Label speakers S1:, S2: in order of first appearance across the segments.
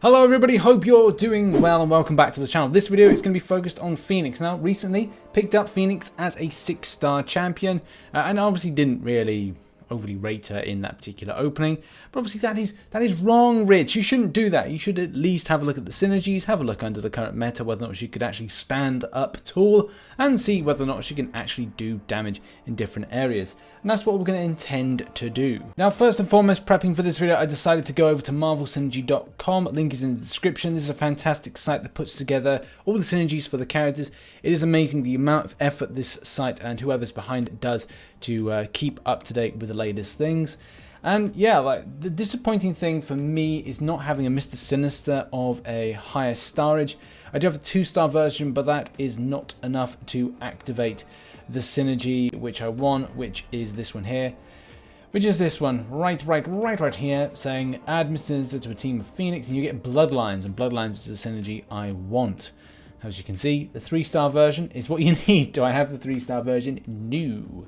S1: Hello everybody, hope you're doing well and welcome back to the channel. This video is going to be focused on Pheonix. Now, recently picked up Pheonix as a 6-star champion and obviously didn't really overly rate her in that particular opening. But obviously that is wrong, Rich. You shouldn't do that. You should at least have a look at the synergies, have a look under the current meta, whether or not she could actually stand up tall and see whether or not she can actually do damage in different areas. And that's what we're going to intend to do. Now, first and foremost, prepping for this video, I decided to go over to marvelsynergy.com. Link is in the description. This is a fantastic site that puts together all the synergies for the characters. It is amazing the amount of effort this site and whoever's behind it does to keep up to date with the latest things. And yeah, like the disappointing thing for me is not having a Mr. Sinister of a higher starage. I do have a 2-star version, but that is not enough to activate the synergy which I want, which is this one here, which is this one right here, saying add Mr. Sinister to a team of Pheonix and you get Bloodlines, and Bloodlines is the synergy I want. As you can see, the 3-star version is what you need. Do I have the 3-star version? No.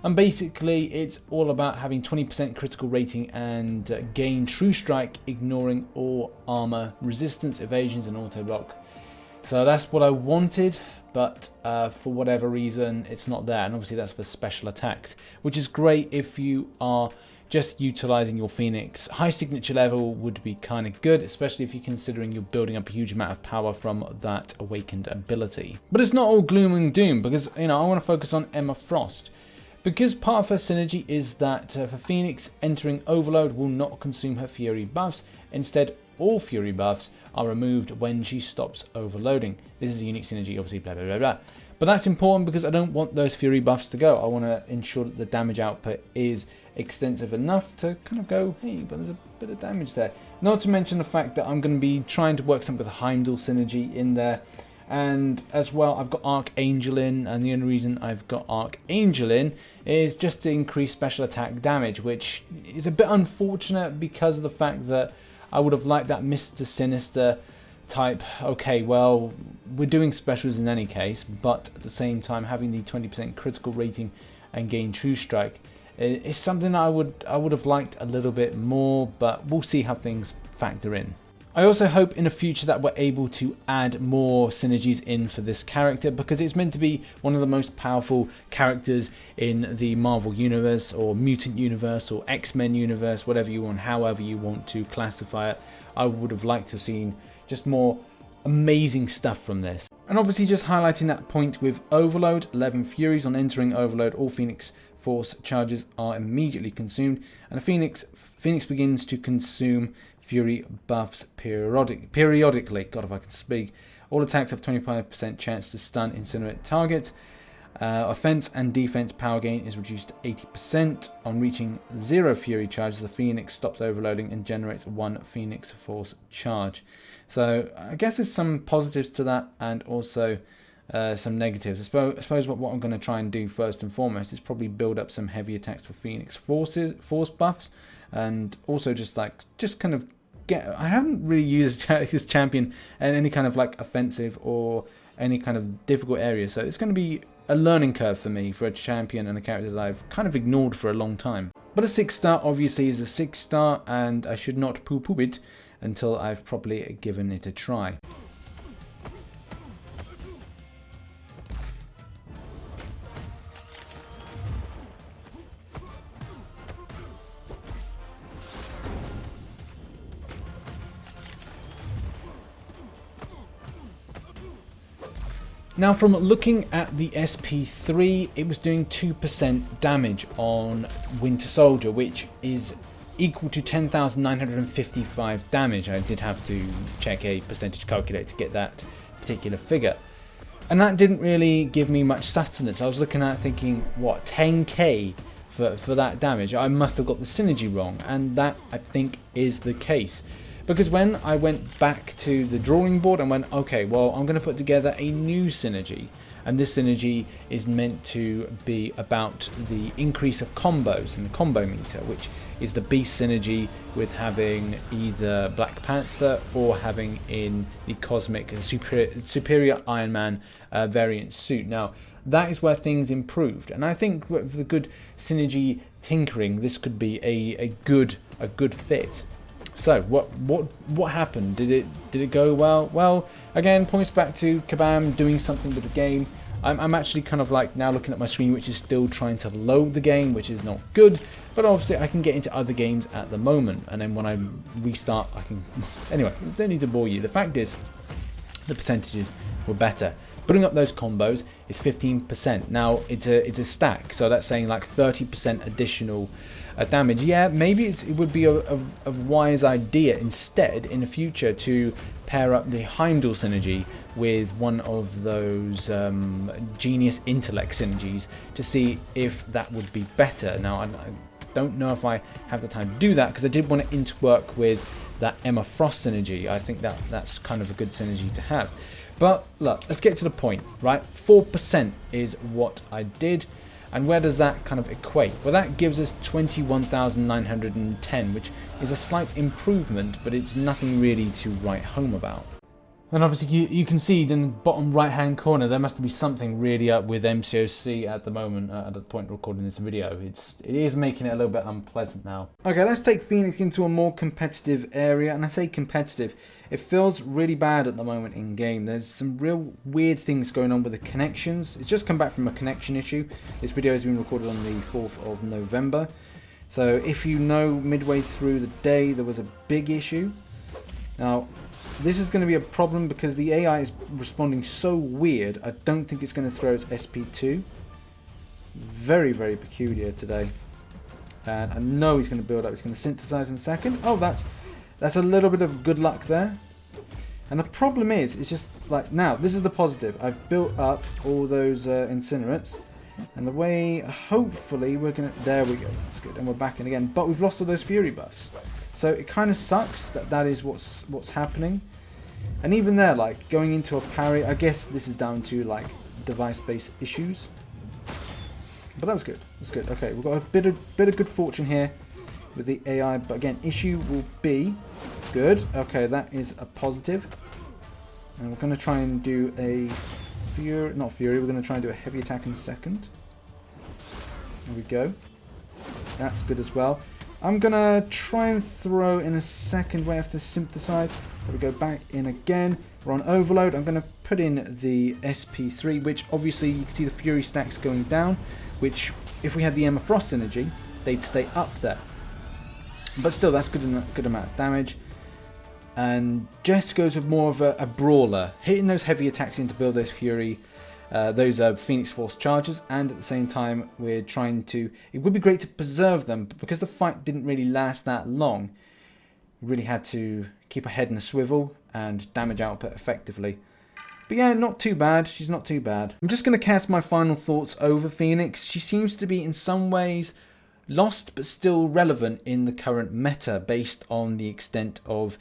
S1: And basically it's all about having 20% critical rating and gain True Strike, ignoring all armor, resistance, evasions and auto block. So that's what I wanted, but for whatever reason it's not there, and obviously that's for special attacks, which is great if you are just utilizing your Pheonix. High signature level would be kind of good, especially if you're considering you're building up a huge amount of power from that Awakened ability. But it's not all gloom and doom, because I want to focus on Emma Frost. Because part of her synergy is that for Pheonix, entering Overload will not consume her Fury buffs. Instead, all Fury buffs are removed when she stops overloading. This is a unique synergy, obviously, blah, blah, blah, blah. But that's important because I don't want those Fury buffs to go. I want to ensure that the damage output is extensive enough to kind of go, hey, but there's a bit of damage there. Not to mention the fact that I'm going to be trying to work something with Heimdall synergy in there. And as well, I've got Archangel in, and the only reason I've got Archangel in is just to increase special attack damage, which is a bit unfortunate because of the fact that I would have liked that Mr. Sinister type. Okay, well, we're doing specials in any case, but at the same time, having the 20% critical rating and gain True Strike is something I would have liked a little bit more, but we'll see how things factor in. I also hope in the future that we're able to add more synergies in for this character, because it's meant to be one of the most powerful characters in the Marvel Universe, or Mutant Universe, or X-Men Universe, whatever you want, however you want to classify it. I would have liked to have seen just more amazing stuff from this. And obviously just highlighting that point with Overload, 11 Furies on entering Overload, all Pheonix Force charges are immediately consumed, and the Pheonix begins to consume Fury buffs periodically. God, if I can speak. All attacks have 25% chance to stun Incinerate targets. Offense and defense power gain is reduced to 80%. On reaching 0 Fury charges, the Pheonix stops overloading and generates 1 Pheonix Force charge. So I guess there's some positives to that, and also some negatives. I suppose what I'm going to try and do first and foremost is probably build up some heavy attacks for Pheonix force buffs, and also just kind of I haven't really used this champion in any kind of like offensive or any kind of difficult area, so it's going to be a learning curve for me for a champion and a character that I've kind of ignored for a long time. But a 6-star obviously is a 6-star, and I should not poo-poo it until I've probably given it a try. Now, from looking at the SP3, it was doing 2% damage on Winter Soldier, which is equal to 10,955 damage. I did have to check a percentage calculator to get that particular figure. And that didn't really give me much sustenance. I was looking at thinking, what, 10k for that damage? I must have got the synergy wrong, and that, I think, is the case. Because when I went back to the drawing board and went, okay, well, I'm going to put together a new synergy. And this synergy is meant to be about the increase of combos in the combo meter, which is the Beast synergy with having either Black Panther or having in the Cosmic Superior Iron Man variant suit. Now, that is where things improved. And I think with the good synergy tinkering, this could be a good fit. So what happened? Did it go well? Well, again, points back to Kabam doing something with the game. I'm actually kind of like now looking at my screen, which is still trying to load the game, which is not good. But obviously, I can get into other games at the moment, and then when I restart, I can. Anyway, don't need to bore you. The fact is, the percentages were better. Putting up those combos is 15%. Now it's a stack, so that's saying like 30% additional damage. Yeah, maybe it would be a wise idea instead in the future to pair up the Heimdall synergy with one of those genius intellect synergies to see if that would be better. Now I don't know if I have the time to do that because I did want to interwork with that Emma Frost synergy. I think that's kind of a good synergy to have. But look, let's get to the point, right? 4% is what I did. And where does that kind of equate? Well, that gives us 21,910, which is a slight improvement, but it's nothing really to write home about. And obviously you can see in the bottom right hand corner there must be something really up with MCOC at the moment, at the point of recording this video. It is making it a little bit unpleasant now. Okay, let's take Pheonix into a more competitive area, and I say competitive, it feels really bad at the moment in game. There's some real weird things going on with the connections. It's just come back from a connection issue. This video has been recorded on the 4th of November. So if you know, midway through the day there was a big issue. Now, this is going to be a problem because the AI is responding so weird. I don't think it's going to throw its SP2. Very, very peculiar today. And I know he's going to build up. He's going to synthesize in a second. Oh, that's a little bit of good luck there. And the problem is, it's just like now, this is the positive. I've built up all those incinerates. And the way, hopefully, we're going to... There we go. That's good. And we're back in again. But we've lost all those fury buffs. So it kind of sucks that is what's happening. And even there, like, going into a parry, I guess this is down to, like, device-based issues. But that was good. That's good. Okay, we've got a bit of good fortune here with the AI. But again, issue will be good. Okay, that is a positive. And we're going to try and do a fury, not fury, we're going to try and do a heavy attack in second. There we go. That's good as well. I'm going to try and throw in a second wave to synthesize. There we go, back in again. We're on overload. I'm going to put in the SP3, which obviously you can see the fury stacks going down, which if we had the Emma Frost synergy, they'd stay up there. But still, that's good amount of damage. And Jess goes with more of a brawler, hitting those heavy attacks in to build those fury, those Pheonix Force charges, and at the same time we're trying to... It would be great to preserve them, but because the fight didn't really last that long, we really had to keep our head in a swivel and damage output effectively. But yeah, not too bad. She's not too bad. I'm just going to cast my final thoughts over Pheonix. She seems to be in some ways lost but still relevant in the current meta based on the extent of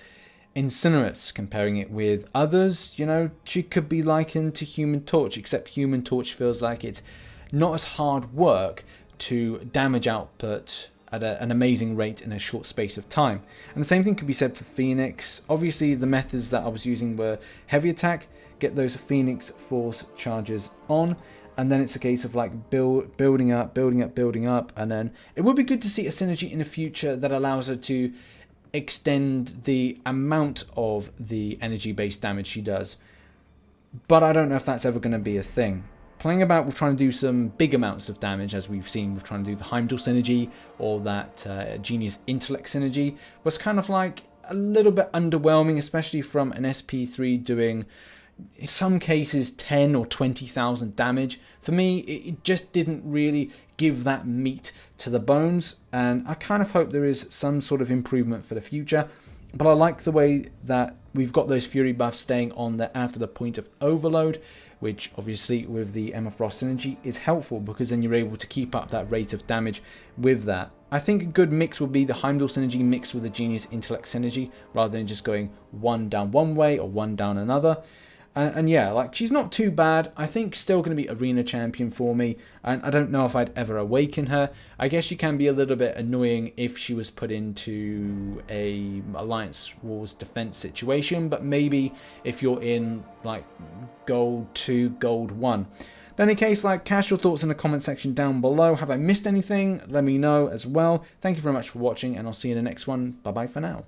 S1: Incinerates. Comparing it with others, you know, she could be likened to Human Torch, except Human Torch feels like it's not as hard work to damage output at an amazing rate in a short space of time. And the same thing could be said for Pheonix. Obviously the methods that I was using were heavy attack, get those Pheonix Force charges on, and then it's a case of like building up, and then it would be good to see a synergy in the future that allows her to extend the amount of the energy-based damage she does. But I don't know if that's ever going to be a thing. Playing about with trying to do some big amounts of damage, as we've seen with trying to do the Heimdall synergy or that Genius Intellect synergy, was kind of like a little bit underwhelming, especially from an SP3 doing, in some cases, 10 or 20,000 damage. For me, it just didn't really give that meat to the bones, and I kind of hope there is some sort of improvement for the future. But I like the way that we've got those fury buffs staying on there after the point of overload, which obviously with the Emma Frost synergy is helpful because then you're able to keep up that rate of damage with that. I think a good mix would be the Heimdall synergy mixed with the Genius Intellect synergy rather than just going one down one way or one down another. And yeah, like, she's not too bad. I think still going to be arena champion for me. And I don't know if I'd ever awaken her. I guess she can be a little bit annoying if she was put into a Alliance Wars defense situation. But maybe if you're in, like, Gold 2, Gold 1. But in any case, like, cast your thoughts in the comment section down below. Have I missed anything? Let me know as well. Thank you very much for watching, and I'll see you in the next one. Bye-bye for now.